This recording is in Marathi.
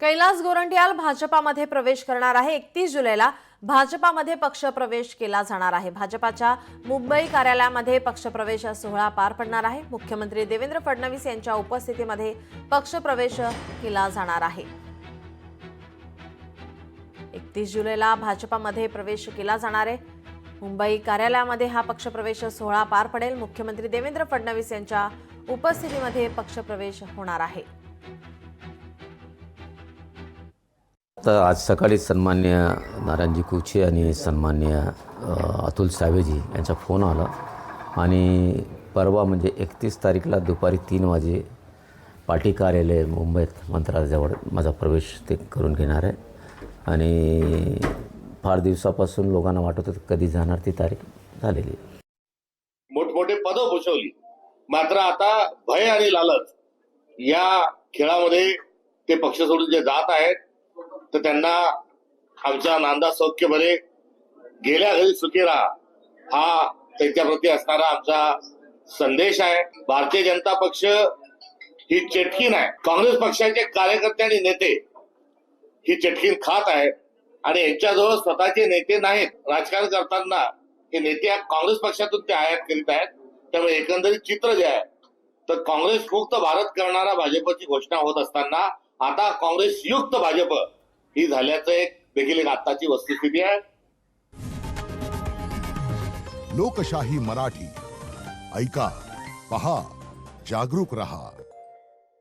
कैलास गोरंट्याल भाजपामध्ये प्रवेश करणार आहे। 31 जुलैला भाजपामध्ये पक्षप्रवेश केला जाणार आहे। भाजपाच्या मुंबई कार्यालयामध्ये पक्षप्रवेश सोहळा पार पडणार आहे। मुख्यमंत्री देवेंद्र फडणवीस यांच्या उपस्थितीमध्ये पक्षप्रवेश केला जाणार आहे। 31 जुलैला भाजपामध्ये प्रवेश केला जाणार आहे। मुंबई कार्यालयामध्ये हा पक्षप्रवेश सोहळा पार पडेल। मुख्यमंत्री देवेंद्र फडणवीस यांच्या उपस्थितीमध्ये पक्षप्रवेश होणार आहे। तर आज सकाळी सन्मान्य नारायणजी कुचे आणि सन्मान्य अतुल सावेजी यांचा फोन आला आणि परवा म्हणजे 31 तारीखला दुपारी 3 वाजे पार्टी कार्यालय मुंबईत मंत्रालयाजवळ माझा प्रवेश ते करून घेणार आहे। आणि फार दिवसापासून लोकांना वाटत होतं कधी जाणार ती तारीख झालेली आहे। मोठमोठे पदं भूषवली, मात्र आता भय आणि लालच या खेळामध्ये ते पक्ष सोडून जे जात आहेत तर त्यांना आमचा नांदा सौख्य बरे, गेल्या घरी सुखी राहा हा त्यांच्याप्रती असणारा आमचा संदेश आहे। भारतीय जनता पक्ष ही चेटकीन आहे। काँग्रेस पक्षाचे कार्यकर्ते आणि नेते ही चेटकीन खात आहेत आणि यांच्याजवळ स्वतःचे नेते नाहीत। राजकारण करताना हे नेते काँग्रेस पक्षातून ते आयात करीत आहेत। त्यामुळे एकंदरीत चित्र जे आहे तर काँग्रेस मुक्त भारत करणारा भाजपची घोषणा होत असताना आता काँग्रेस युक्त भाजप ही झाल्याचं देखील एक आताची वस्तुस्थिती आहे। लोकशाही मराठी ऐका, पहा, जागरूक रहा।